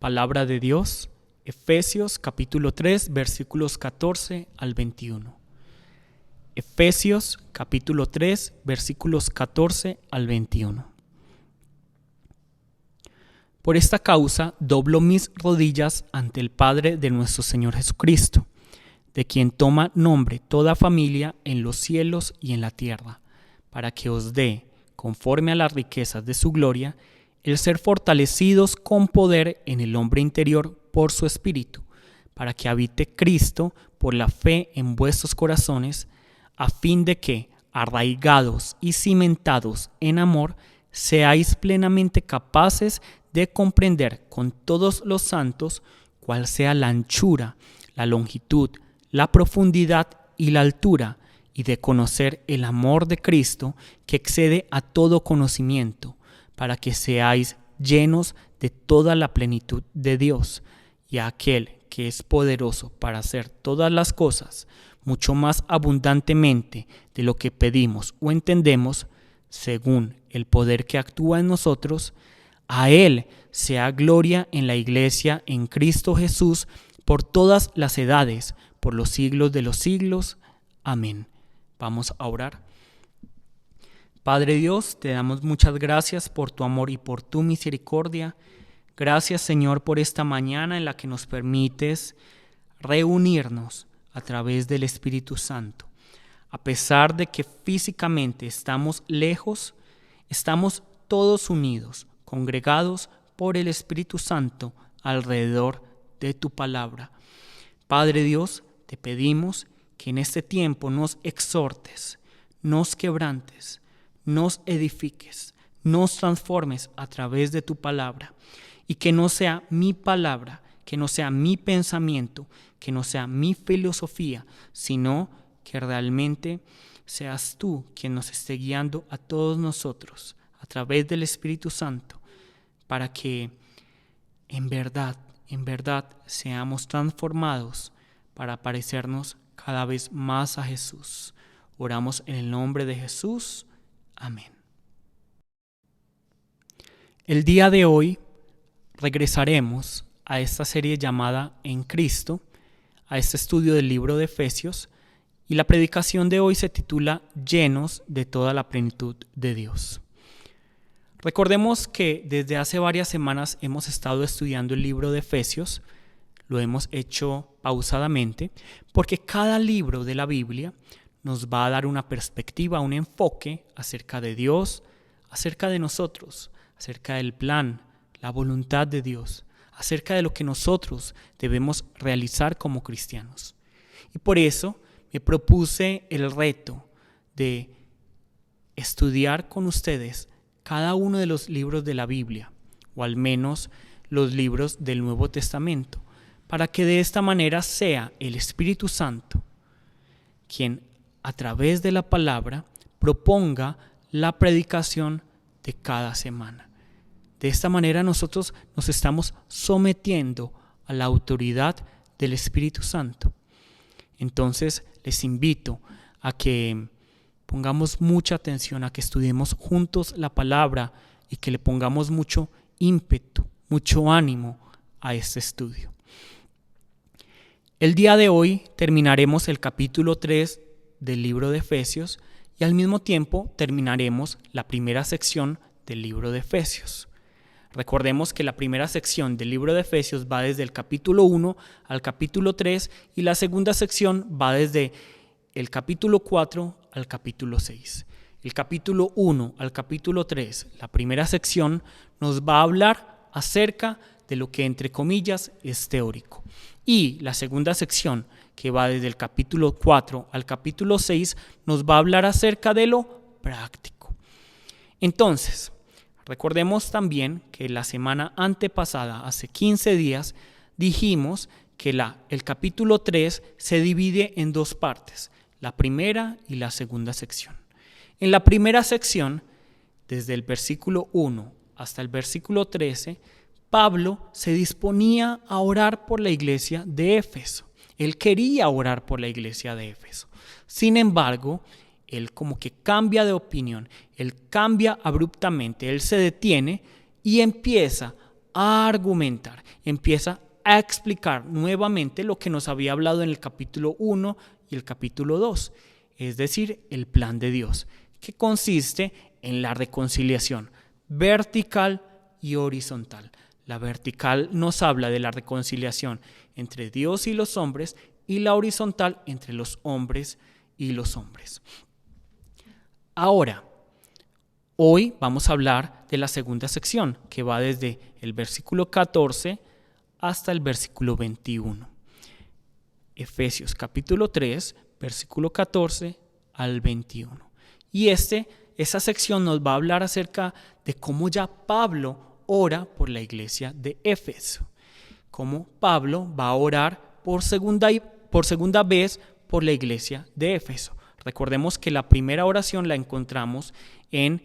Palabra de Dios, Efesios capítulo 3, versículos 14 al 21. Efesios capítulo 3, versículos 14 al 21. Por esta causa doblo mis rodillas ante el Padre de nuestro Señor Jesucristo, de quien toma nombre toda familia en los cielos y en la tierra, para que os dé, conforme a las riquezas de su gloria, el ser fortalecidos con poder en el hombre interior por su Espíritu, para que habite Cristo por la fe en vuestros corazones, a fin de que, arraigados y cimentados en amor, seáis plenamente capaces de comprender con todos los santos cuál sea la anchura, la longitud, la profundidad y la altura, y de conocer el amor de Cristo que excede a todo conocimiento, para que seáis llenos de toda la plenitud de Dios, y a aquel que es poderoso para hacer todas las cosas, mucho más abundantemente de lo que pedimos o entendemos, según el poder que actúa en nosotros. A Él sea gloria en la Iglesia en Cristo Jesús por todas las edades, por los siglos de los siglos. Amén. Vamos a orar. Padre Dios, te damos muchas gracias por tu amor y por tu misericordia. Gracias, Señor, por esta mañana en la que nos permites reunirnos a través del Espíritu Santo. A pesar de que físicamente estamos lejos, estamos todos unidos, congregados por el Espíritu Santo alrededor de tu palabra. Padre Dios, te pedimos que en este tiempo nos exhortes, nos quebrantes, nos edifiques, nos transformes a través de tu palabra, y que no sea mi palabra, que no sea mi pensamiento, que no sea mi filosofía, sino que realmente seas tú quien nos esté guiando a todos nosotros a través del Espíritu Santo, para que en verdad seamos transformados para parecernos cada vez más a Jesús. Oramos en el nombre de Jesús. Amén. El día de hoy regresaremos a esta serie llamada En Cristo, a este estudio del libro de Efesios, y la predicación de hoy se titula Llenos de toda la plenitud de Dios. Recordemos que desde hace varias semanas hemos estado estudiando el libro de Efesios. Lo hemos hecho pausadamente porque cada libro de la Biblia nos va a dar una perspectiva, un enfoque acerca de Dios, acerca de nosotros, acerca del plan, la voluntad de Dios, acerca de lo que nosotros debemos realizar como cristianos. Y por eso me propuse el reto de estudiar con ustedes cada uno de los libros de la Biblia, o al menos los libros del Nuevo Testamento, para que de esta manera sea el Espíritu Santo quien a través de la palabra proponga la predicación de cada semana. De esta manera nosotros nos estamos sometiendo a la autoridad del Espíritu Santo. Entonces les invito a que pongamos mucha atención, a que estudiemos juntos la palabra y que le pongamos mucho ímpetu, mucho ánimo a este estudio. El día de hoy terminaremos el capítulo 3 del libro de Efesios y al mismo tiempo terminaremos la primera sección del libro de Efesios. Recordemos que la primera sección del libro de Efesios va desde el capítulo 1 al capítulo 3 y la segunda sección va desde el capítulo 4 al capítulo 6. El capítulo 1 al capítulo 3, la primera sección, nos va a hablar acerca de lo que entre comillas es teórico. Y la segunda sección, que va desde el capítulo 4 al capítulo 6, nos va a hablar acerca de lo práctico. Entonces, recordemos también que la semana antepasada, hace 15 días, dijimos que el capítulo 3 se divide en dos partes, la primera y la segunda sección. En la primera sección, desde el versículo 1 hasta el versículo 13, Pablo se disponía a orar por la iglesia de Éfeso. Él quería orar por la iglesia de Éfeso. Sin embargo, él como que cambia de opinión, él cambia abruptamente, él se detiene y empieza a argumentar, empieza a explicar nuevamente lo que nos había hablado en el capítulo 1 y el capítulo 2, es decir, el plan de Dios, que consiste en la reconciliación vertical y horizontal. La vertical nos habla de la reconciliación entre Dios y los hombres, y la horizontal entre los hombres y los hombres. Ahora, hoy vamos a hablar de la segunda sección, que va desde el versículo 14 hasta el versículo 21. Efesios capítulo 3, versículo 14 al 21. Y esa sección nos va a hablar acerca de cómo ya Pablo ora por la iglesia de Éfeso. Cómo Pablo va a orar por segunda vez por la iglesia de Éfeso. Recordemos que la primera oración la encontramos en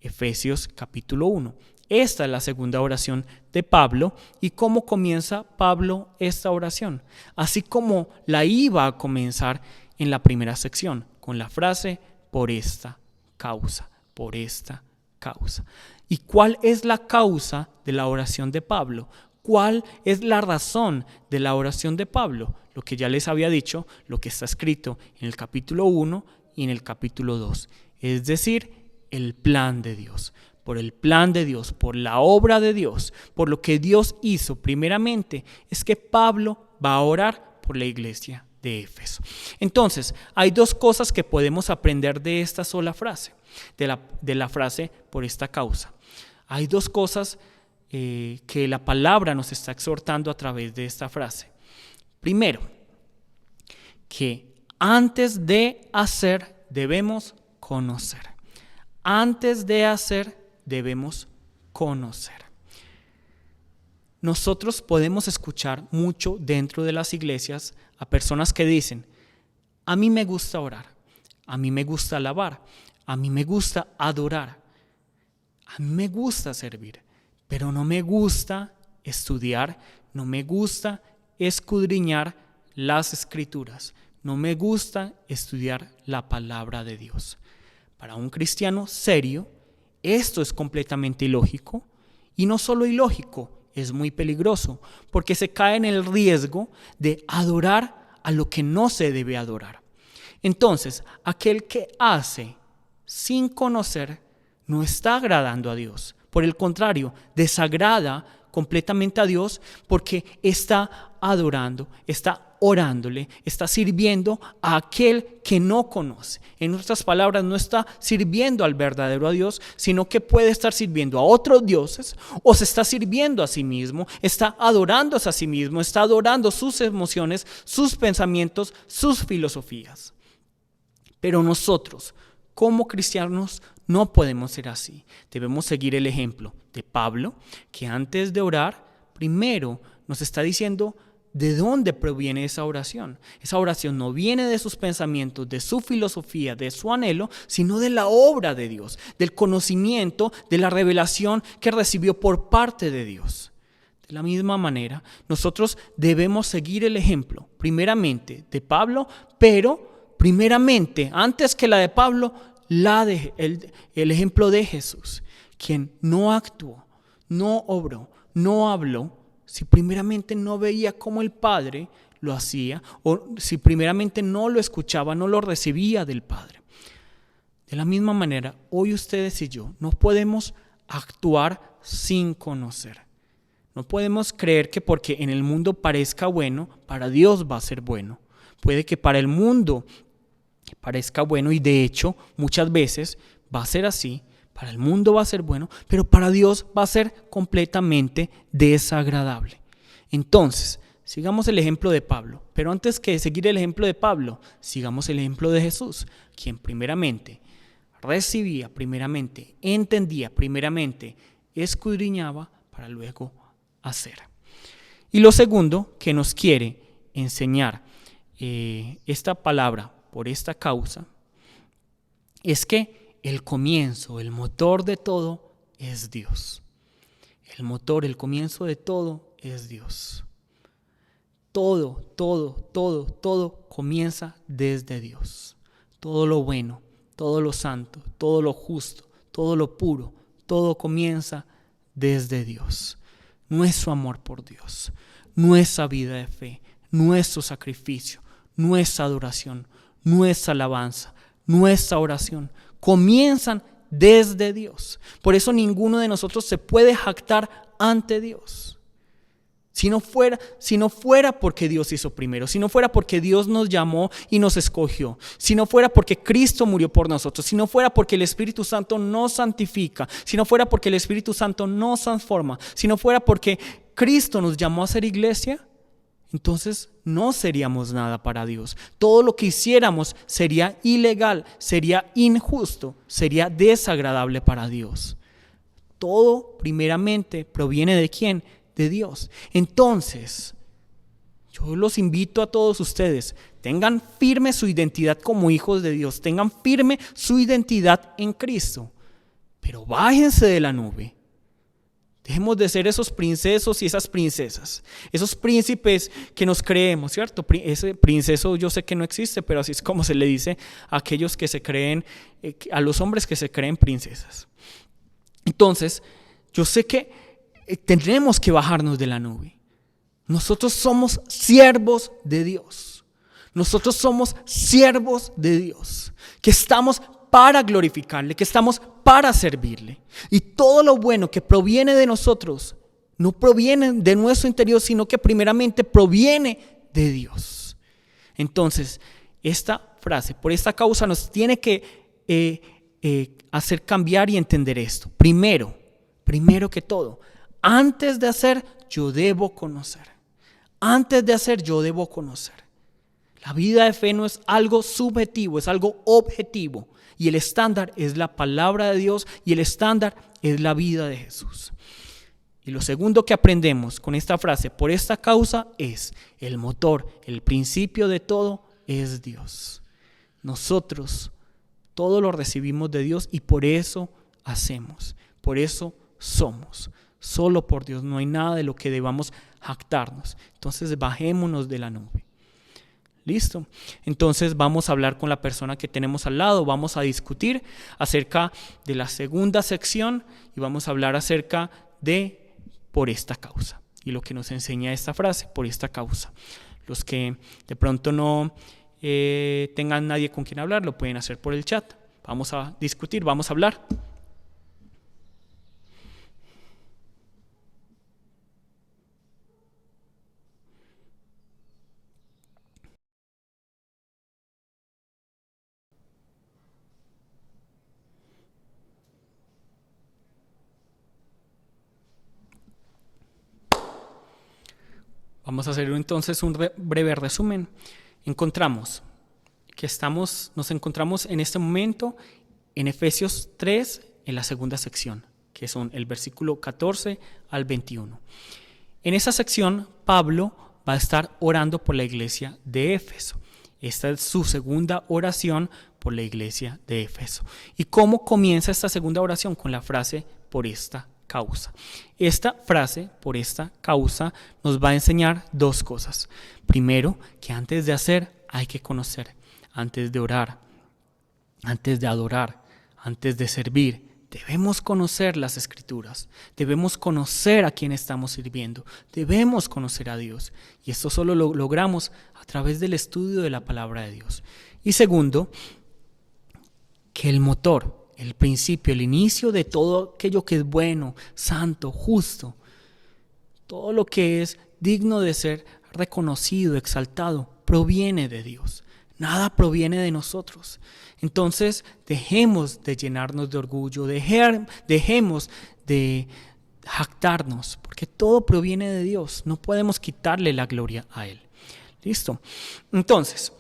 Efesios capítulo 1. Esta es la segunda oración de Pablo. ¿Y cómo comienza Pablo esta oración? Así como la iba a comenzar en la primera sección, con la frase por esta causa, por esta causa. ¿Y cuál es la causa de la oración de Pablo? ¿Cuál es la razón de la oración de Pablo? Lo que ya les había dicho, lo que está escrito en el capítulo 1 y en el capítulo 2. Es decir, el plan de Dios. Por el plan de Dios, por la obra de Dios, por lo que Dios hizo primeramente, es que Pablo va a orar por la iglesia de Éfeso. Entonces, hay dos cosas que podemos aprender de esta sola frase, de la frase por esta causa. Hay dos cosas que la palabra nos está exhortando a través de esta frase. Primero, que antes de hacer debemos conocer. Antes de hacer debemos conocer. Nosotros podemos escuchar mucho dentro de las iglesias a personas que dicen: a mí me gusta orar, a mí me gusta alabar, a mí me gusta adorar, a mí me gusta servir, pero no me gusta estudiar, no me gusta escudriñar las escrituras, no me gusta estudiar la palabra de Dios. Para un cristiano serio, esto es completamente ilógico, y no solo ilógico, es muy peligroso, porque se cae en el riesgo de adorar a lo que no se debe adorar. Entonces, aquel que hace sin conocer no está agradando a Dios. Por el contrario, desagrada completamente a Dios, porque está adorando, está orándole, está sirviendo a aquel que no conoce. En otras palabras, no está sirviendo al verdadero a Dios, sino que puede estar sirviendo a otros dioses, o se está sirviendo a sí mismo, está adorándose a sí mismo, está adorando sus emociones, sus pensamientos, sus filosofías. Pero nosotros, como cristianos, no podemos ser así. Debemos seguir el ejemplo de Pablo, que antes de orar, primero nos está diciendo de dónde proviene esa oración. Esa oración no viene de sus pensamientos, de su filosofía, de su anhelo, sino de la obra de Dios, del conocimiento, de la revelación que recibió por parte de Dios. De la misma manera, nosotros debemos seguir el ejemplo, primeramente de Pablo, pero primeramente, antes que la de Pablo, el ejemplo de Jesús, quien no actuó, no obró, no habló, si primeramente no veía cómo el Padre lo hacía, o si primeramente no lo escuchaba, no lo recibía del Padre. De la misma manera, hoy ustedes y yo no podemos actuar sin conocer. No podemos creer que porque en el mundo parezca bueno, para Dios va a ser bueno. Puede que para el mundo parezca bueno, y de hecho muchas veces va a ser así. Para el mundo va a ser bueno, pero para Dios va a ser completamente desagradable. Entonces, sigamos el ejemplo de Pablo. Pero antes que seguir el ejemplo de Pablo, sigamos el ejemplo de Jesús, quien primeramente recibía, primeramente entendía, primeramente escudriñaba para luego hacer. Y lo segundo que nos quiere enseñar esta palabra por esta causa es que el comienzo, el motor de todo es Dios. El motor, el comienzo de todo es Dios. Todo comienza desde Dios. Todo lo bueno, todo lo santo, todo lo justo, todo lo puro, todo comienza desde Dios. nuestro amor por Dios, nuestra vida de fe, nuestro sacrificio, nuestra adoración, nuestra alabanza, nuestra oración, comienzan desde Dios. Por eso ninguno de nosotros se puede jactar ante Dios. Si no fuera porque Dios hizo primero, si no fuera porque Dios nos llamó y nos escogió, si no fuera porque Cristo murió por nosotros, si no fuera porque el Espíritu Santo nos santifica, si no fuera porque el Espíritu Santo nos transforma, si no fuera porque Cristo nos llamó a ser iglesia, entonces no seríamos nada para Dios. Todo lo que hiciéramos sería ilegal, sería injusto, sería desagradable para Dios. Todo primeramente proviene ¿de quién? De Dios. Entonces, yo los invito a todos ustedes, tengan firme su identidad como hijos de Dios, tengan firme su identidad en Cristo, pero bájense de la nube. Dejemos de ser esos princesos y esas princesas, esos príncipes que nos creemos, ¿cierto? Ese princeso yo sé que no existe, pero así es como se le dice a aquellos que se creen, a los hombres que se creen princesas. Entonces, yo sé que tendremos que bajarnos de la nube. Nosotros somos siervos de Dios. Nosotros somos siervos de Dios, que estamos para glorificarle, que estamos para servirle. Y todo lo bueno que proviene de nosotros no proviene de nuestro interior, sino que primeramente proviene de Dios. Entonces, esta frase, por esta causa, nos tiene que hacer cambiar y entender esto. Primero que todo, antes de hacer, yo debo conocer. Antes de hacer, yo debo conocer. La vida de fe no es algo subjetivo, es algo objetivo. Y el estándar es la palabra de Dios y el estándar es la vida de Jesús. Y lo segundo que aprendemos con esta frase, por esta causa, es el motor, el principio de todo es Dios. Nosotros todo lo recibimos de Dios y por eso hacemos, por eso somos. Solo por Dios, no hay nada de lo que debamos jactarnos. Entonces bajémonos de la nube. ¿Listo? Entonces vamos a hablar con la persona que tenemos al lado, vamos a discutir acerca de la segunda sección y vamos a hablar acerca de por esta causa. Y lo que nos enseña esta frase, por esta causa. Los que de pronto no tengan nadie con quien hablar, lo pueden hacer por el chat. Vamos a discutir, vamos a hablar. Vamos a hacer entonces un breve resumen. Encontramos que nos encontramos en este momento en Efesios 3, en la segunda sección, que son el versículo 14 al 21. En esa sección, Pablo va a estar orando por la iglesia de Éfeso. Esta es su segunda oración por la iglesia de Éfeso. ¿Y cómo comienza esta segunda oración? Con la frase, por esta causa. Esta frase, por esta causa, nos va a enseñar dos cosas. Primero, que antes de hacer hay que conocer. Antes de orar, antes de adorar, antes de servir, debemos conocer las Escrituras. Debemos conocer a quién estamos sirviendo. Debemos conocer a Dios. Y esto solo lo logramos a través del estudio de la palabra de Dios. Y segundo, que el motor, el principio, el inicio de todo aquello que es bueno, santo, justo, todo lo que es digno de ser reconocido, exaltado, proviene de Dios. Nada proviene de nosotros. Entonces, dejemos de llenarnos de orgullo, dejemos de jactarnos, porque todo proviene de Dios. No podemos quitarle la gloria a Él. ¿Listo? Entonces,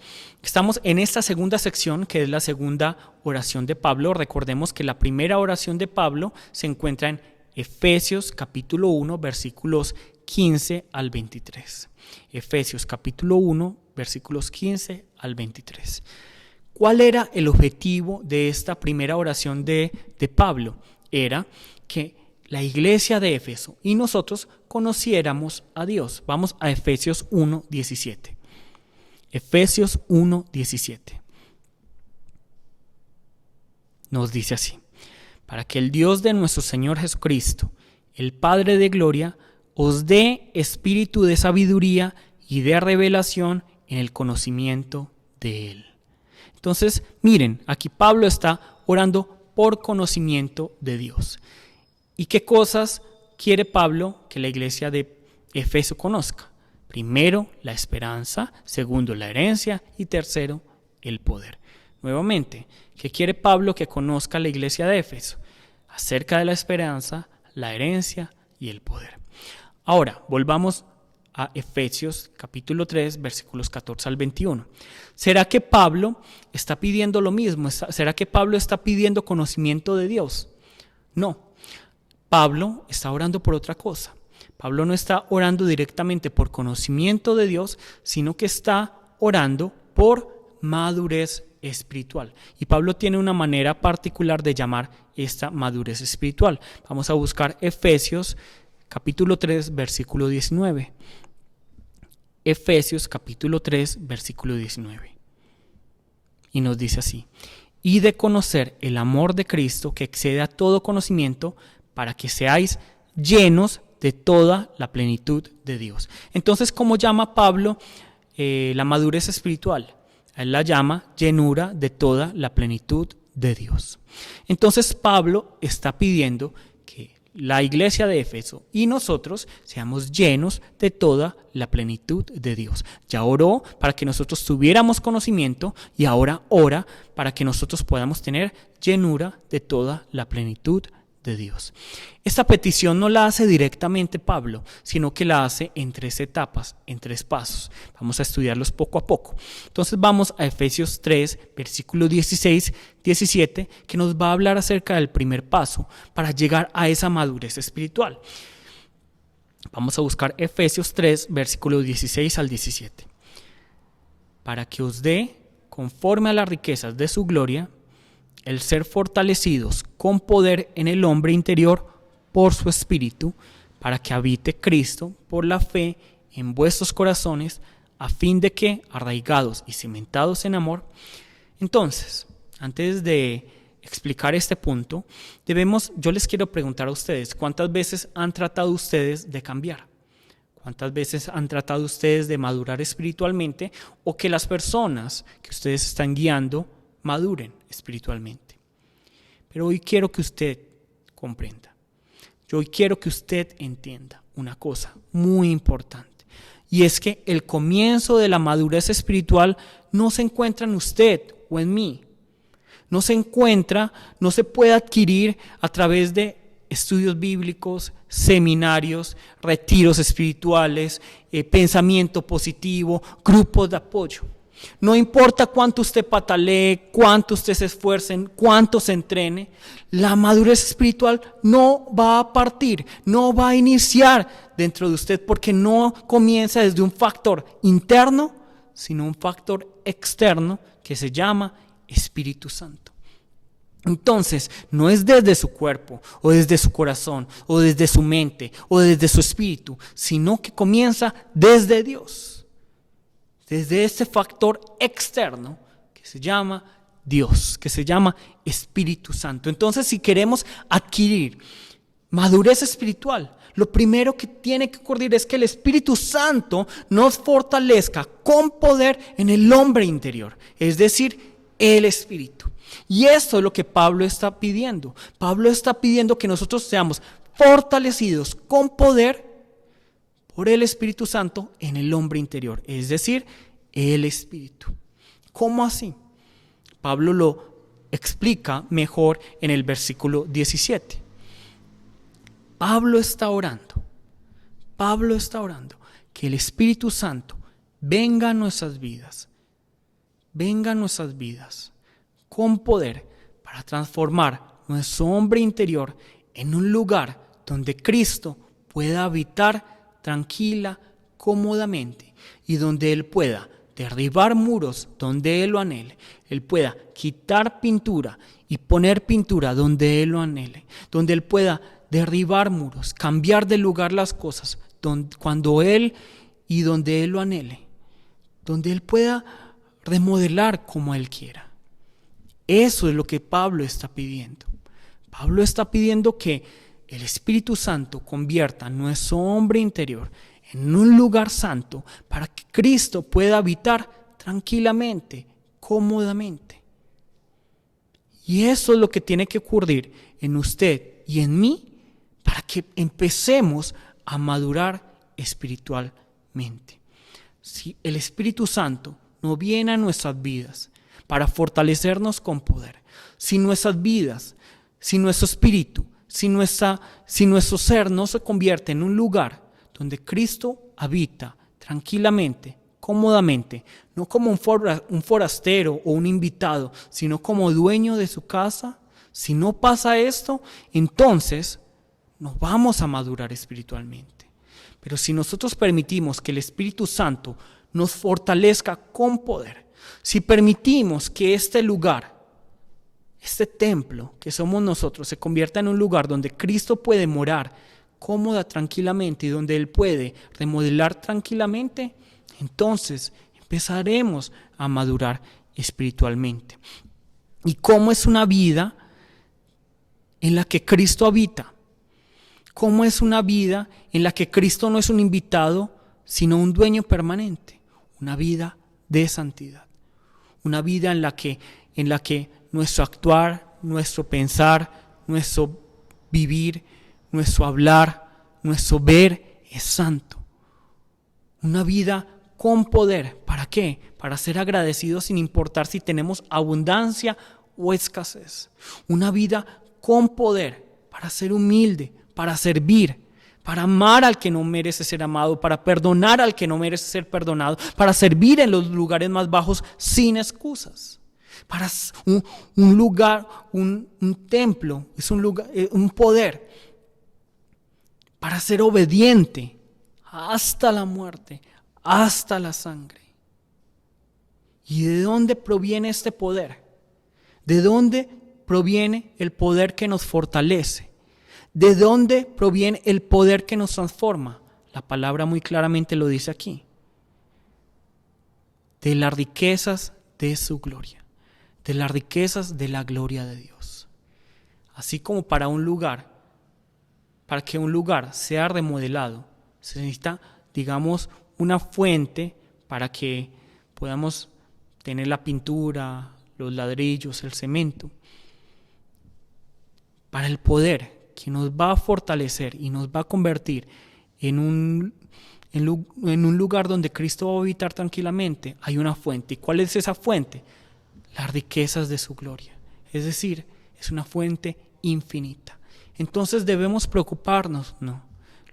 estamos en esta segunda sección, que es la segunda oración de Pablo. Recordemos que la primera oración de Pablo se encuentra en Efesios capítulo 1, versículos 15 al 23. Efesios capítulo 1, versículos 15 al 23. ¿Cuál era el objetivo de esta primera oración de Pablo? Era que la iglesia de Éfeso y nosotros conociéramos a Dios. Vamos a Efesios 1, 17. Efesios 1, 17. Nos dice así: para que el Dios de nuestro Señor Jesucristo, el Padre de gloria, os dé espíritu de sabiduría y de revelación en el conocimiento de Él. Entonces, miren, aquí Pablo está orando por conocimiento de Dios. ¿Y qué cosas quiere Pablo que la iglesia de Éfeso conozca? Primero, la esperanza. Segundo, la herencia. Y tercero, el poder. Nuevamente, ¿qué quiere Pablo que conozca la iglesia de Éfeso? Acerca de la esperanza, la herencia y el poder. Ahora, volvamos a Efesios capítulo 3, versículos 14 al 21. ¿Será que Pablo está pidiendo lo mismo? ¿Será que Pablo está pidiendo conocimiento de Dios? No. Pablo está orando por otra cosa. Pablo no está orando directamente por conocimiento de Dios, sino que está orando por madurez espiritual. Y Pablo tiene una manera particular de llamar esta madurez espiritual. Vamos a buscar Efesios capítulo 3, versículo 19. Efesios capítulo 3, versículo 19. Y nos dice así: y de conocer el amor de Cristo que excede a todo conocimiento, para que seáis llenos de toda la plenitud de Dios. Entonces, ¿cómo llama Pablo la madurez espiritual? Él la llama llenura de toda la plenitud de Dios. Entonces, Pablo está pidiendo que la iglesia de Éfeso y nosotros seamos llenos de toda la plenitud de Dios. Ya oró para que nosotros tuviéramos conocimiento y ahora ora para que nosotros podamos tener llenura de toda la plenitud de Dios. Esta petición no la hace directamente Pablo, sino que la hace en 3 etapas, en 3 pasos. Vamos a estudiarlos poco a poco. Entonces vamos a Efesios 3, versículo 16, 17, que nos va a hablar acerca del primer paso para llegar a esa madurez espiritual. Vamos a buscar Efesios 3, versículo 16 al 17. Para que os dé, conforme a las riquezas de su gloria, el ser fortalecidos con poder en el hombre interior por su espíritu, para que habite Cristo por la fe en vuestros corazones, a fin de que, arraigados y cimentados en amor. Entonces, antes de explicar este punto, yo les quiero preguntar a ustedes, ¿cuántas veces han tratado ustedes de cambiar? ¿Cuántas veces han tratado ustedes de madurar espiritualmente, o que las personas que ustedes están guiando maduren espiritualmente? Pero hoy quiero que usted comprenda, hoy quiero que usted entienda una cosa muy importante, y es que el comienzo de la madurez espiritual no se encuentra en usted o en mí, no se puede adquirir a través de estudios bíblicos, seminarios, retiros espirituales, pensamiento positivo, grupos de apoyo. No importa cuánto usted patalee, cuánto usted se esfuerce, cuánto se entrene, la madurez espiritual no va a partir, no va a iniciar dentro de usted, porque no comienza desde un factor interno, sino un factor externo que se llama Espíritu Santo. Entonces, no es desde su cuerpo, o desde su corazón, o desde su mente, o desde su espíritu, sino que comienza desde Dios. Desde ese factor externo que se llama Dios, que se llama Espíritu Santo. Entonces, si queremos adquirir madurez espiritual, lo primero que tiene que ocurrir es que el Espíritu Santo nos fortalezca con poder en el hombre interior, es decir, el Espíritu. Y esto es lo que Pablo está pidiendo. Pablo está pidiendo que nosotros seamos fortalecidos con poder por el Espíritu Santo en el hombre interior, es decir, el Espíritu. ¿Cómo así? Pablo lo explica mejor en el versículo 17. Pablo está orando que el Espíritu Santo venga a nuestras vidas con poder para transformar nuestro hombre interior en un lugar donde Cristo pueda habitar tranquila, cómodamente, y donde Él pueda derribar muros donde Él lo anhele. Él pueda quitar pintura y poner pintura donde Él lo anhele. Donde Él pueda derribar muros, cambiar de lugar las cosas cuando Él y donde Él lo anhele. Donde Él pueda remodelar como Él quiera. Eso es lo que Pablo está pidiendo. Pablo está pidiendo que el Espíritu Santo convierta nuestro hombre interior en un lugar santo para que Cristo pueda habitar tranquilamente, cómodamente. Y eso es lo que tiene que ocurrir en usted y en mí para que empecemos a madurar espiritualmente. Si el Espíritu Santo no viene a nuestras vidas para fortalecernos con poder, si nuestras vidas, si nuestro espíritu, si nuestro ser no se convierte en un lugar donde Cristo habita tranquilamente, cómodamente, no como un forastero o un invitado, sino como dueño de su casa, si no pasa esto, entonces no vamos a madurar espiritualmente. Pero si nosotros permitimos que el Espíritu Santo nos fortalezca con poder, si permitimos que este lugar, este templo que somos nosotros, se convierta en un lugar donde Cristo puede morar cómoda, tranquilamente, y donde Él puede remodelar tranquilamente, entonces empezaremos a madurar espiritualmente. ¿Y cómo es una vida en la que Cristo habita? ¿Cómo es una vida en la que Cristo no es un invitado, sino un dueño permanente? Una vida de santidad. Una vida en la que nuestro actuar, nuestro pensar, nuestro vivir, nuestro hablar, nuestro ver es santo. Una vida con poder. ¿Para qué? Para ser agradecidos sin importar si tenemos abundancia o escasez. Una vida con poder para ser humilde, para servir, para amar al que no merece ser amado, para perdonar al que no merece ser perdonado, para servir en los lugares más bajos sin excusas. Para un lugar, un templo, es un lugar, un poder para ser obediente hasta la muerte, hasta la sangre. ¿Y de dónde proviene este poder? ¿De dónde proviene el poder que nos fortalece? ¿De dónde proviene el poder que nos transforma? La palabra muy claramente lo dice aquí. De las riquezas de su gloria, de las riquezas de la gloria de Dios. Así como para que un lugar sea remodelado, se necesita, digamos, una fuente para que podamos tener la pintura, los ladrillos, el cemento. Para el poder que nos va a fortalecer y nos va a convertir en un lugar donde Cristo va a habitar tranquilamente, hay una fuente. ¿Y cuál es esa fuente? Las riquezas de su gloria. Es decir, es una fuente infinita. Entonces debemos preocuparnos, no.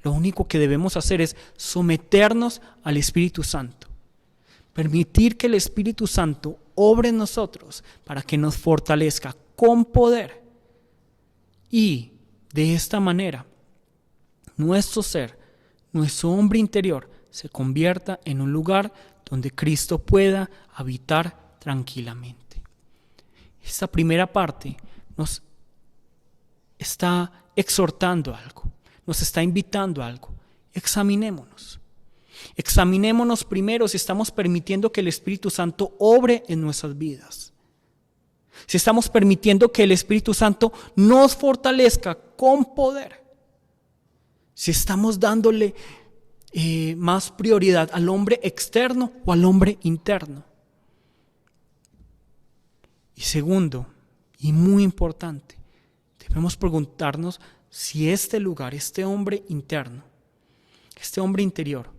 Lo único que debemos hacer es someternos al Espíritu Santo. Permitir que el Espíritu Santo obre en nosotros para que nos fortalezca con poder. Y de esta manera, nuestro ser, nuestro hombre interior, se convierta en un lugar donde Cristo pueda habitar tranquilamente. Esta primera parte nos está exhortando a algo, nos está invitando a algo. Examinémonos. Examinémonos primero si estamos permitiendo que el Espíritu Santo obre en nuestras vidas. Si estamos permitiendo que el Espíritu Santo nos fortalezca con poder. Si estamos dándole más prioridad al hombre externo o al hombre interno. Y segundo, y muy importante, debemos preguntarnos si este lugar, este hombre interno, este hombre interior,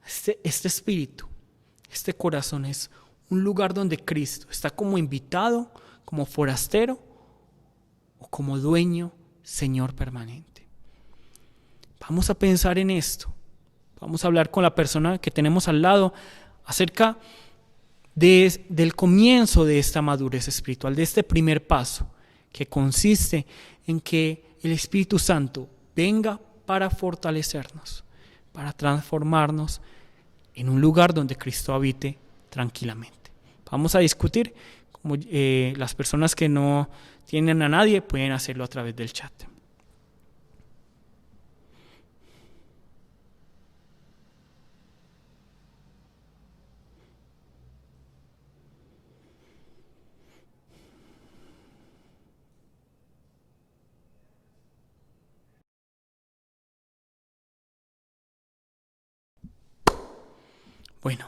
este espíritu, este corazón es un lugar donde Cristo está como invitado, como forastero o como dueño, Señor permanente. Vamos a pensar en esto. Vamos a hablar con la persona que tenemos al lado acerca del comienzo de esta madurez espiritual, de este primer paso, que consiste en que el Espíritu Santo venga para fortalecernos, para transformarnos en un lugar donde Cristo habite tranquilamente. Vamos a discutir, como las personas que no tienen a nadie pueden hacerlo a través del chat. Bueno,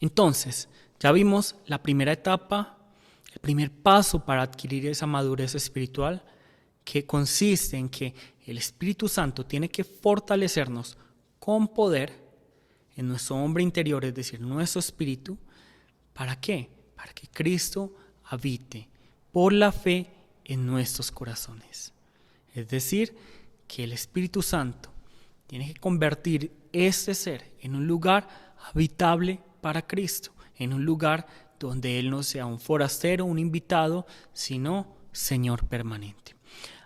entonces ya vimos la primera etapa, el primer paso para adquirir esa madurez espiritual, que consiste en que el Espíritu Santo tiene que fortalecernos con poder en nuestro hombre interior, es decir, nuestro espíritu. ¿Para qué? Para que Cristo habite por la fe en nuestros corazones. Es decir, que el Espíritu Santo tiene que convertir este ser en un lugar habitable para Cristo, en un lugar donde Él no sea un forastero, un invitado, sino Señor permanente.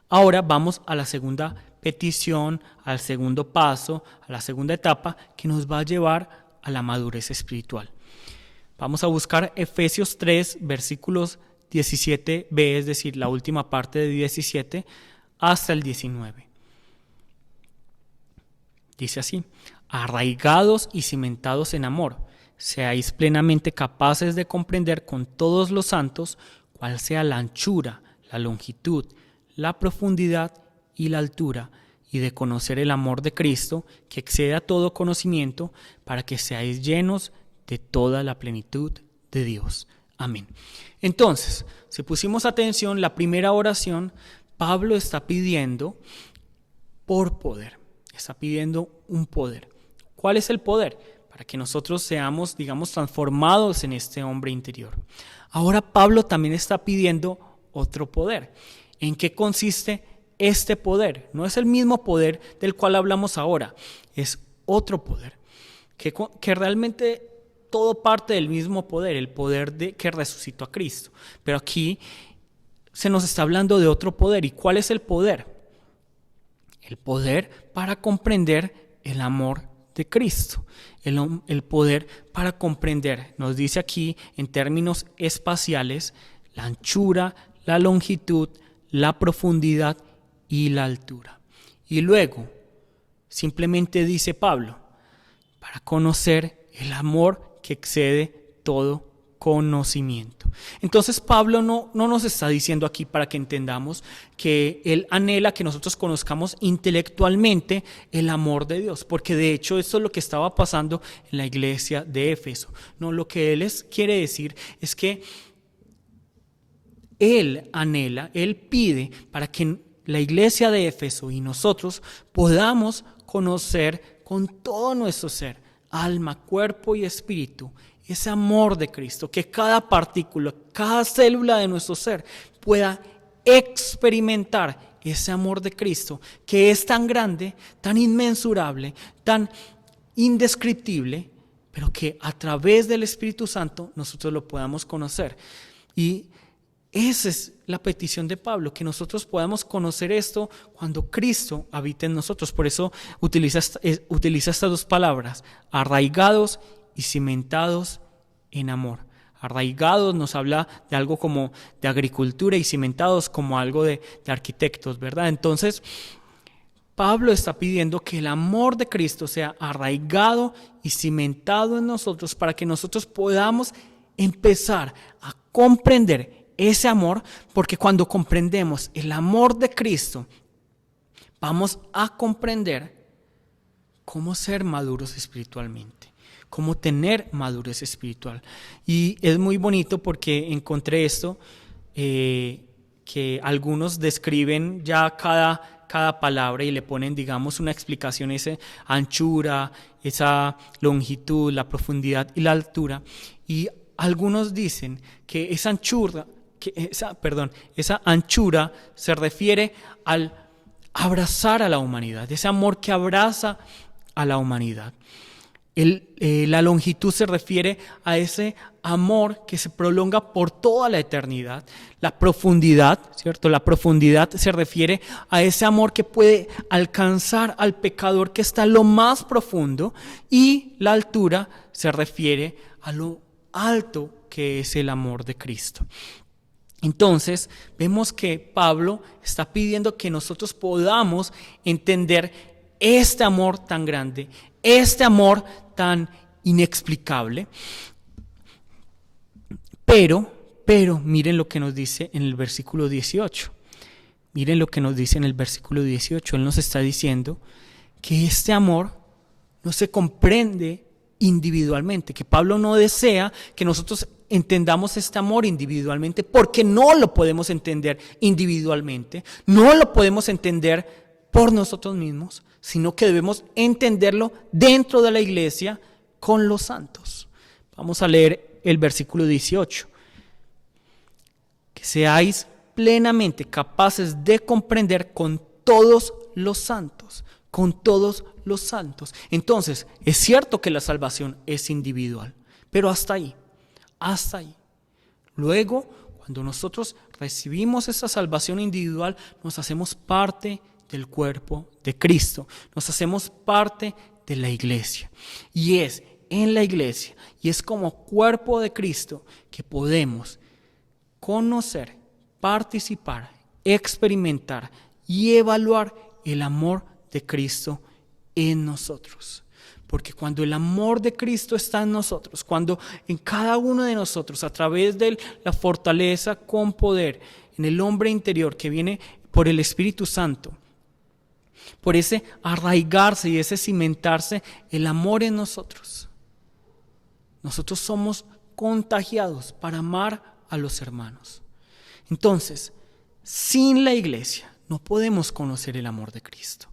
Ahora vamos a la segunda petición, al segundo paso, a la segunda etapa que nos va a llevar a la madurez espiritual. Vamos a buscar Efesios 3, versículos 17b, es decir, la última parte de 17 hasta el 19. Dice así: arraigados y cimentados en amor, seáis plenamente capaces de comprender con todos los santos cuál sea la anchura, la longitud, la profundidad y la altura, y de conocer el amor de Cristo, que excede a todo conocimiento, para que seáis llenos de toda la plenitud de Dios. Amén. Entonces, si pusimos atención, la primera oración, Pablo está pidiendo por poder. Está pidiendo un poder. ¿Cuál es el poder? Para que nosotros seamos, transformados en este hombre interior. Ahora Pablo también está pidiendo otro poder. ¿En qué consiste este poder? No es el mismo poder del cual hablamos ahora, es otro poder, que realmente todo parte del mismo poder, el poder que resucitó a Cristo. Pero aquí se nos está hablando de otro poder. ¿Y cuál es el poder? El poder para comprender el amor de Cristo, el poder para comprender, nos dice aquí en términos espaciales, la anchura, la longitud, la profundidad y la altura. Y luego, simplemente dice Pablo, para conocer el amor que excede todo conocimiento. Entonces Pablo no nos está diciendo aquí para que entendamos que él anhela que nosotros conozcamos intelectualmente el amor de Dios, porque de hecho esto es lo que estaba pasando en la iglesia de Éfeso. No, lo que él quiere decir es que él anhela, él pide para que la iglesia de Éfeso y nosotros podamos conocer con todo nuestro ser, alma, cuerpo y espíritu, ese amor de Cristo, que cada partícula, cada célula de nuestro ser pueda experimentar ese amor de Cristo, que es tan grande, tan inmensurable, tan indescriptible, pero que a través del Espíritu Santo nosotros lo podamos conocer. Y esa es la petición de Pablo, que nosotros podamos conocer esto cuando Cristo habita en nosotros. Por eso utiliza estas dos palabras, arraigados y cimentados en amor. Arraigados nos habla de algo como de agricultura y cimentados como algo de arquitectos, ¿verdad? Entonces, Pablo está pidiendo que el amor de Cristo sea arraigado y cimentado en nosotros para que nosotros podamos empezar a comprender ese amor, porque cuando comprendemos el amor de Cristo, vamos a comprender cómo ser maduros espiritualmente, cómo tener madurez espiritual. Y es muy bonito porque encontré esto, que algunos describen ya cada palabra y le ponen, una explicación, esa anchura, esa longitud, la profundidad y la altura. Y algunos dicen que esa anchura se refiere al abrazar a la humanidad, ese amor que abraza a la humanidad. La longitud se refiere a ese amor que se prolonga por toda la eternidad. La profundidad, ¿cierto? La profundidad se refiere a ese amor que puede alcanzar al pecador que está en lo más profundo. Y la altura se refiere a lo alto que es el amor de Cristo. Entonces, vemos que Pablo está pidiendo que nosotros podamos entender este amor tan grande, este amor tan inexplicable. Pero miren lo que nos dice en el versículo 18. Miren lo que nos dice en el versículo 18. Él nos está diciendo que este amor no se comprende individualmente, que Pablo no desea que nosotros entendamos este amor individualmente, porque no lo podemos entender individualmente, no lo podemos entender por nosotros mismos, sino que debemos entenderlo dentro de la iglesia con los santos. Vamos a leer el versículo 18. Que seáis plenamente capaces de comprender con todos los santos, con todos los santos. Entonces, es cierto que la salvación es individual, pero hasta ahí, hasta ahí. Luego, cuando nosotros recibimos esa salvación individual, nos hacemos parte del cuerpo de Cristo, nos hacemos parte de la iglesia. Y es en la iglesia, y es como cuerpo de Cristo que podemos conocer, participar, experimentar y evaluar el amor de Cristo en nosotros. Porque cuando el amor de Cristo está en nosotros, cuando en cada uno de nosotros, a través de la fortaleza con poder, en el hombre interior que viene por el Espíritu Santo, por ese arraigarse y ese cimentarse el amor en nosotros, nosotros somos contagiados para amar a los hermanos. Entonces, sin la iglesia no podemos conocer el amor de Cristo.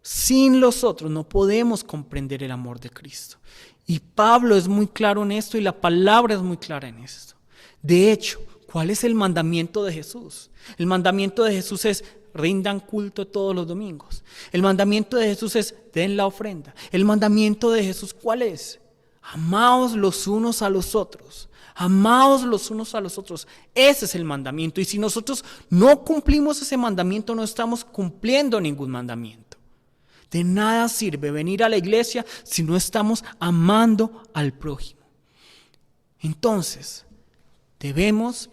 Sin los otros no podemos comprender el amor de Cristo. Y Pablo es muy claro en esto y la palabra es muy clara en esto. De hecho, ¿cuál es el mandamiento de Jesús? El mandamiento de Jesús es: rindan culto todos los domingos. El mandamiento de Jesús es: den la ofrenda. El mandamiento de Jesús, ¿cuál es? Amaos los unos a los otros. Amaos los unos a los otros. Ese es el mandamiento. Y si nosotros no cumplimos ese mandamiento, no estamos cumpliendo ningún mandamiento. De nada sirve venir a la iglesia si no estamos amando al prójimo. Entonces, debemos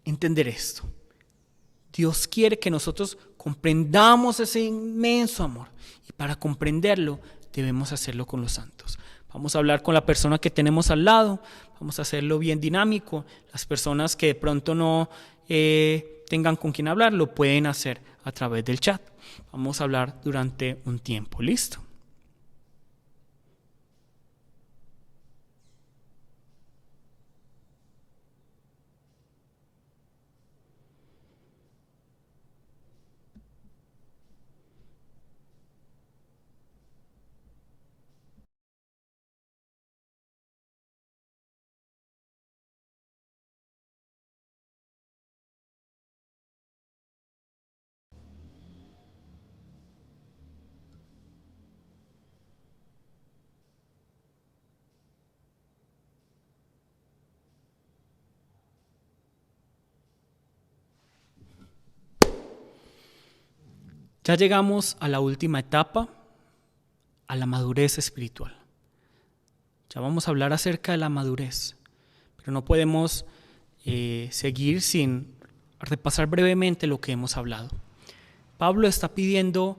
entender esto. Dios quiere que nosotros comprendamos ese inmenso amor. Y para comprenderlo, debemos hacerlo con los santos. Vamos a hablar con la persona que tenemos al lado. Vamos a hacerlo bien dinámico. Las personas que de pronto no tengan con quién hablar, lo pueden hacer a través del chat. Vamos a hablar durante un tiempo. ¿Listo? Ya llegamos a la última etapa, a la madurez espiritual. Ya vamos a hablar acerca de la madurez, pero no podemos seguir sin repasar brevemente lo que hemos hablado. Pablo está pidiendo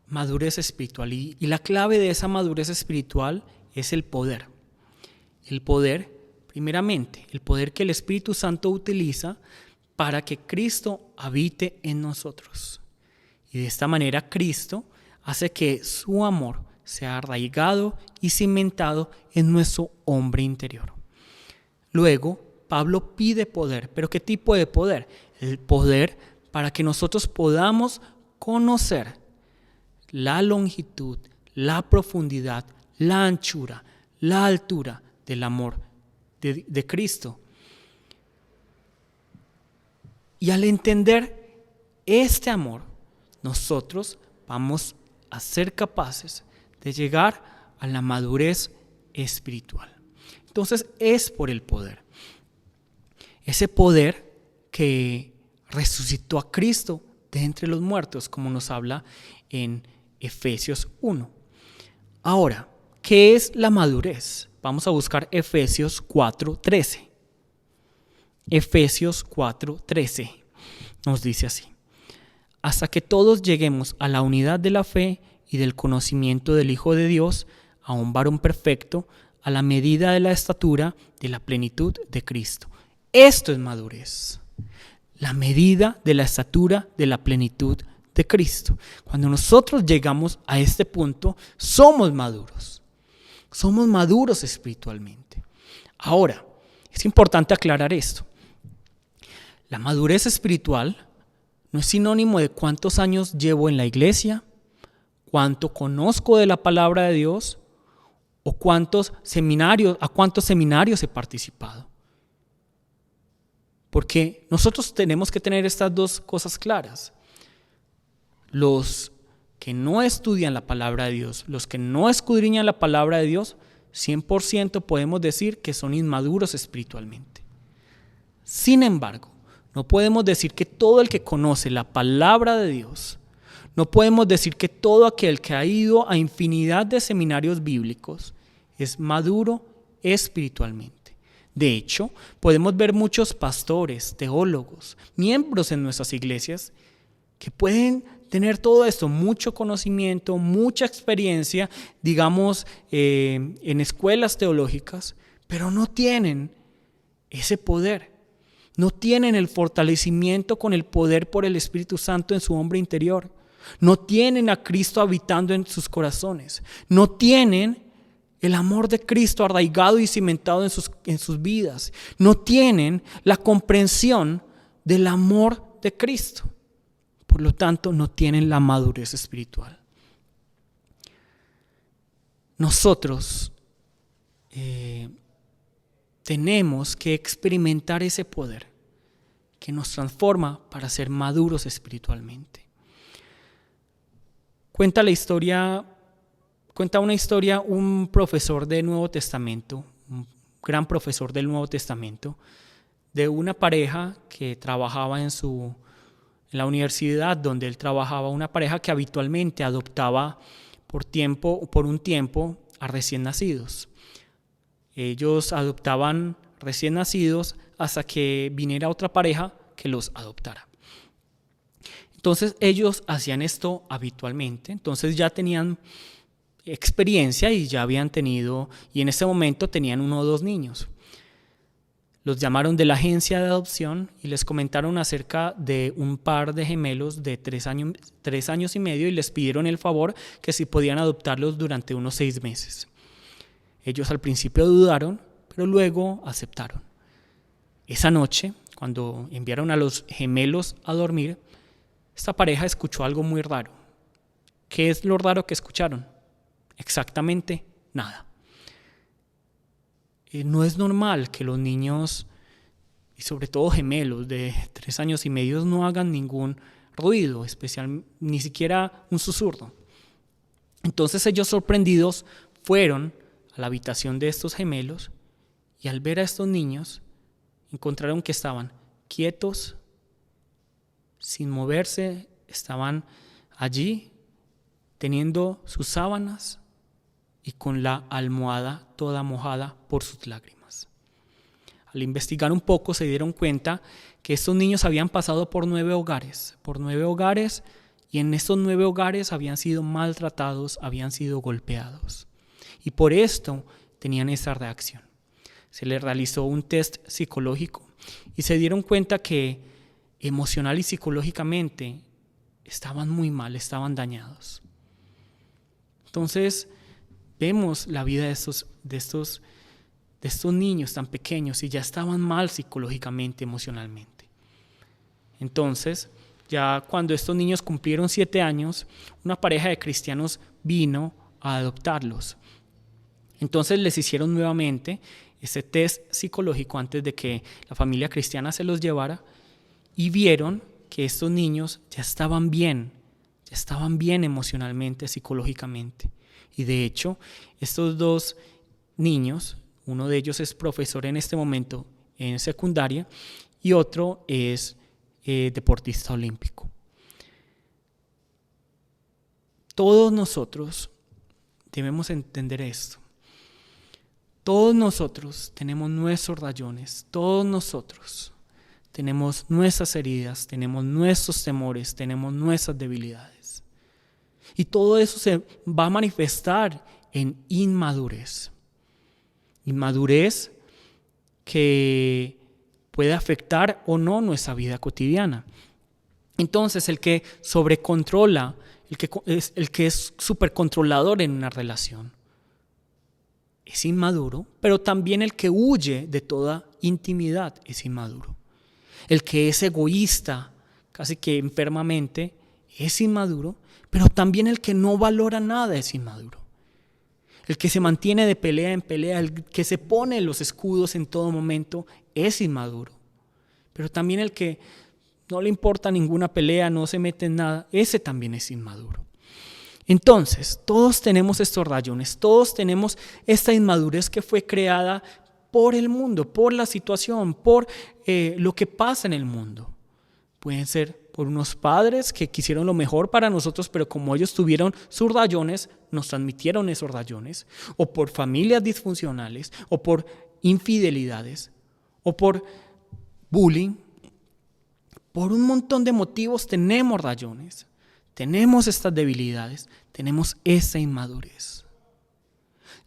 madurez espiritual y la clave de esa madurez espiritual es el poder. El poder, primeramente, el poder que el Espíritu Santo utiliza para que Cristo habite en nosotros. Y de esta manera Cristo hace que su amor sea arraigado y cimentado en nuestro hombre interior. Luego, Pablo pide poder. ¿Pero qué tipo de poder? El poder para que nosotros podamos conocer la longitud, la profundidad, la anchura, la altura del amor de Cristo. Y al entender este amor, nosotros vamos a ser capaces de llegar a la madurez espiritual. Entonces es por el poder. Ese poder que resucitó a Cristo de entre los muertos, como nos habla en Efesios 1. Ahora, ¿qué es la madurez? Vamos a buscar Efesios 4:13. Efesios 4:13 nos dice así: hasta que todos lleguemos a la unidad de la fe y del conocimiento del Hijo de Dios, a un varón perfecto, a la medida de la estatura de la plenitud de Cristo. Esto es madurez. La medida de la estatura de la plenitud de Cristo. Cuando nosotros llegamos a este punto, somos maduros. Somos maduros espiritualmente. Ahora, es importante aclarar esto. La madurez espiritual no es sinónimo de cuántos años llevo en la iglesia, cuánto conozco de la palabra de Dios o a cuántos seminarios he participado. Porque nosotros tenemos que tener estas dos cosas claras. Los que no estudian la palabra de Dios, los que no escudriñan la palabra de Dios, 100% podemos decir que son inmaduros espiritualmente. Sin embargo, no podemos decir que todo el que conoce la palabra de Dios, no podemos decir que todo aquel que ha ido a infinidad de seminarios bíblicos es maduro espiritualmente. De hecho, podemos ver muchos pastores, teólogos, miembros en nuestras iglesias que pueden tener todo esto, mucho conocimiento, mucha experiencia, digamos, en escuelas teológicas, pero no tienen ese poder. No tienen el fortalecimiento con el poder por el Espíritu Santo en su hombre interior. No tienen a Cristo habitando en sus corazones. No tienen el amor de Cristo arraigado y cimentado en sus vidas. No tienen la comprensión del amor de Cristo. Por lo tanto, no tienen la madurez espiritual. Nosotros tenemos que experimentar ese poder que nos transforma para ser maduros espiritualmente. Cuenta una historia un profesor del Nuevo Testamento, un gran profesor del Nuevo Testamento, de una pareja que trabajaba en la universidad donde él trabajaba, una pareja que habitualmente adoptaba por un tiempo a recién nacidos. Ellos adoptaban recién nacidos hasta que viniera otra pareja que los adoptara. Entonces ellos hacían esto habitualmente, entonces ya tenían experiencia y ya habían tenido, y en ese momento tenían 1 o 2 niños. Los llamaron de la agencia de adopción y les comentaron acerca de un par de gemelos de 3 años y medio y les pidieron el favor que si podían adoptarlos durante unos 6 meses. Ellos al principio dudaron, pero luego aceptaron. Esa noche, cuando enviaron a los gemelos a dormir, esta pareja escuchó algo muy raro. ¿Qué es lo raro que escucharon? Exactamente nada. No es normal que los niños, y sobre todo gemelos de 3 años y medio, no hagan ningún ruido especial, ni siquiera un susurro. Entonces ellos, sorprendidos, fueron a la habitación de estos gemelos y al ver a estos niños encontraron que estaban quietos, sin moverse, estaban allí teniendo sus sábanas y con la almohada toda mojada por sus lágrimas. Al investigar un poco se dieron cuenta que estos niños habían pasado por 9 hogares, y en estos 9 hogares habían sido maltratados, habían sido golpeados. Y por esto tenían esa reacción. Se les realizó un test psicológico y se dieron cuenta que emocional y psicológicamente estaban muy mal, estaban dañados. Entonces vemos la vida de estos niños tan pequeños y ya estaban mal psicológicamente, emocionalmente. Entonces, ya cuando estos niños cumplieron 7 años, una pareja de cristianos vino a adoptarlos. Entonces les hicieron nuevamente ese test psicológico antes de que la familia cristiana se los llevara y vieron que estos niños ya estaban bien emocionalmente, psicológicamente. Y de hecho, estos 2 niños, uno de ellos es profesor en este momento en secundaria y otro es deportista olímpico. Todos nosotros debemos entender esto. Todos nosotros tenemos nuestros rayones, todos nosotros tenemos nuestras heridas, tenemos nuestros temores, tenemos nuestras debilidades. Y todo eso se va a manifestar en inmadurez. Inmadurez que puede afectar o no nuestra vida cotidiana. Entonces el que sobrecontrola, el que es supercontrolador en una relación, es inmaduro, pero también el que huye de toda intimidad es inmaduro. El que es egoísta, casi que enfermamente, es inmaduro, pero también el que no valora nada es inmaduro. El que se mantiene de pelea en pelea, el que se pone los escudos en todo momento, es inmaduro. Pero también el que no le importa ninguna pelea, no se mete en nada, ese también es inmaduro. Entonces, todos tenemos estos rayones, todos tenemos esta inmadurez que fue creada por el mundo, por la situación, por lo que pasa en el mundo. Pueden ser por unos padres que quisieron lo mejor para nosotros, pero como ellos tuvieron sus rayones, nos transmitieron esos rayones, o por familias disfuncionales, o por infidelidades, o por bullying. Por un montón de motivos tenemos rayones, tenemos estas debilidades, tenemos esa inmadurez.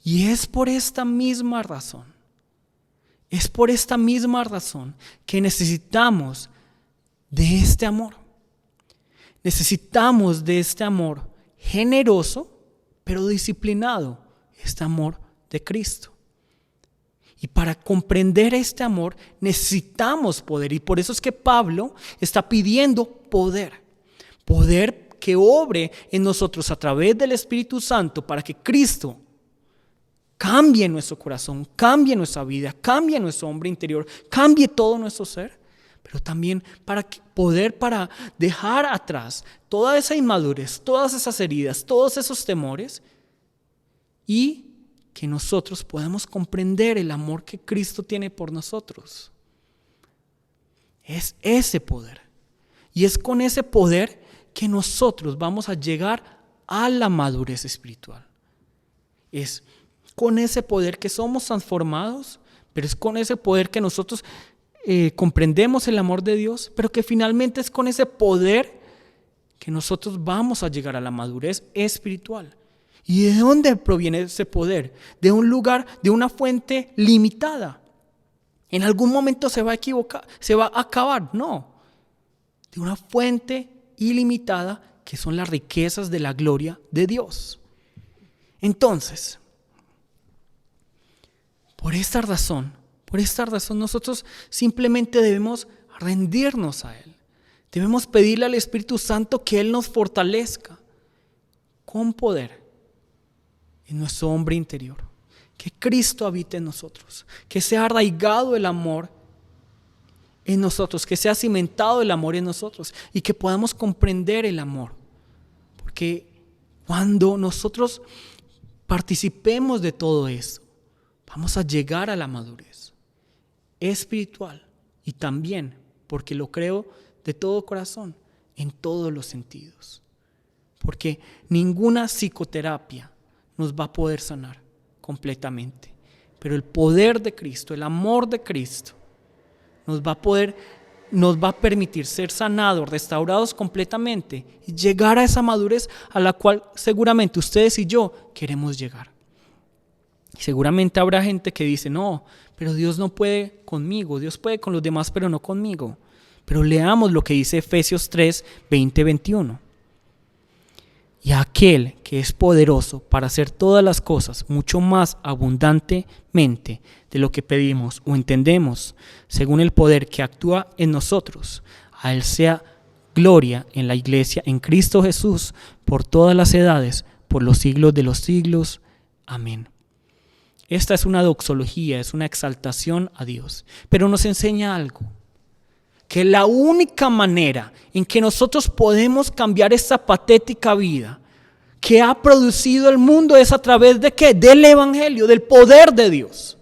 Y es por esta misma razón, que necesitamos de este amor. Necesitamos de este amor generoso, pero disciplinado, este amor de Cristo. Y para comprender este amor necesitamos poder. Y por eso es que Pablo está pidiendo poder. Poder que obre en nosotros a través del Espíritu Santo para que Cristo cambie nuestro corazón, cambie nuestra vida, cambie nuestro hombre interior, cambie todo nuestro ser. Pero también para dejar atrás toda esa inmadurez, todas esas heridas, todos esos temores y que nosotros podamos comprender el amor que Cristo tiene por nosotros. Es ese poder. Y es con ese poder que nosotros vamos a llegar a la madurez espiritual. Es con ese poder que somos transformados, pero es con ese poder que nosotros comprendemos el amor de Dios, pero que finalmente es con ese poder que nosotros vamos a llegar a la madurez espiritual. ¿Y de dónde proviene ese poder? De un lugar, de una fuente limitada. En algún momento se va a equivocar, se va a acabar. No, de una fuente ilimitada que son las riquezas de la gloria de Dios. Entonces, por esta razón nosotros simplemente debemos rendirnos a Él. Debemos pedirle al Espíritu Santo que Él nos fortalezca con poder en nuestro hombre interior. Que Cristo habite en nosotros, que sea arraigado el amor en nosotros, que sea cimentado el amor en nosotros y que podamos comprender el amor. Porque cuando nosotros participemos de todo eso, vamos a llegar a la madurez espiritual y también, porque lo creo de todo corazón, en todos los sentidos. Porque ninguna psicoterapia nos va a poder sanar completamente. Pero el poder de Cristo, el amor de Cristo, nos va a permitir ser sanados, restaurados completamente y llegar a esa madurez a la cual seguramente ustedes y yo queremos llegar. Y seguramente habrá gente que dice, no, pero Dios no puede conmigo, Dios puede con los demás, pero no conmigo. Pero leamos lo que dice Efesios 3, 20, 21. Y aquel que es poderoso para hacer todas las cosas mucho más abundantemente de lo que pedimos o entendemos, según el poder que actúa en nosotros, a Él sea gloria en la iglesia, en Cristo Jesús, por todas las edades, por los siglos de los siglos. Amén. Esta es una doxología, es una exaltación a Dios, pero nos enseña algo. Que la única manera en que nosotros podemos cambiar esta patética vida que ha producido el mundo es a través de ¿qué? Del Evangelio, del poder de Dios.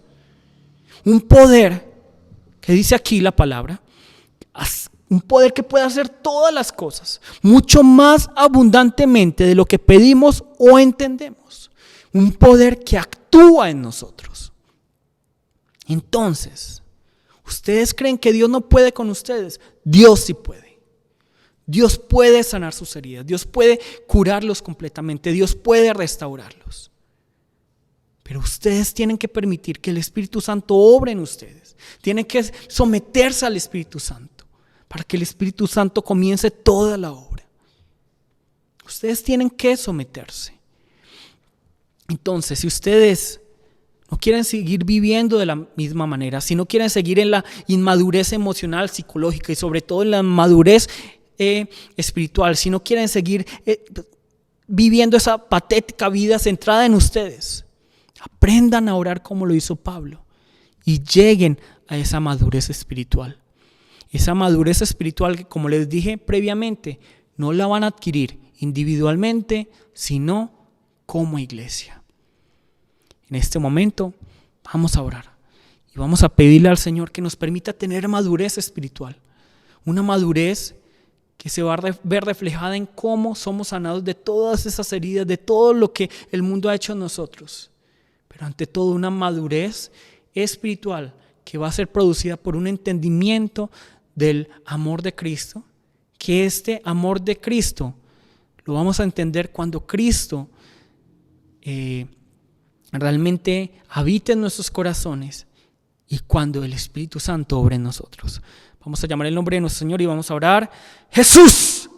Un poder que dice aquí la palabra, un poder que puede hacer todas las cosas, mucho más abundantemente de lo que pedimos o entendemos. Un poder que actúa en nosotros. Entonces, ¿ustedes creen que Dios no puede con ustedes? Dios sí puede. Dios puede sanar sus heridas. Dios puede curarlos completamente. Dios puede restaurarlos. Pero ustedes tienen que permitir que el Espíritu Santo obre en ustedes. Tienen que someterse al Espíritu Santo para que el Espíritu Santo comience toda la obra. Ustedes tienen que someterse. Entonces, si ustedes no quieren seguir viviendo de la misma manera, si no quieren seguir en la inmadurez emocional, psicológica y sobre todo en la madurez espiritual, si no quieren seguir viviendo esa patética vida centrada en ustedes, aprendan a orar como lo hizo Pablo y lleguen a esa madurez espiritual. Esa madurez espiritual que, como les dije previamente, no la van a adquirir individualmente, sino como iglesia. En este momento vamos a orar y vamos a pedirle al Señor que nos permita tener madurez espiritual. Una madurez que se va a ver reflejada en cómo somos sanados de todas esas heridas, de todo lo que el mundo ha hecho en nosotros. Pero ante todo una madurez espiritual que va a ser producida por un entendimiento del amor de Cristo, que este amor de Cristo lo vamos a entender cuando Cristo realmente habita en nuestros corazones y cuando el Espíritu Santo obra en nosotros. Vamos a llamar el nombre de nuestro Señor y vamos a orar. Jesús,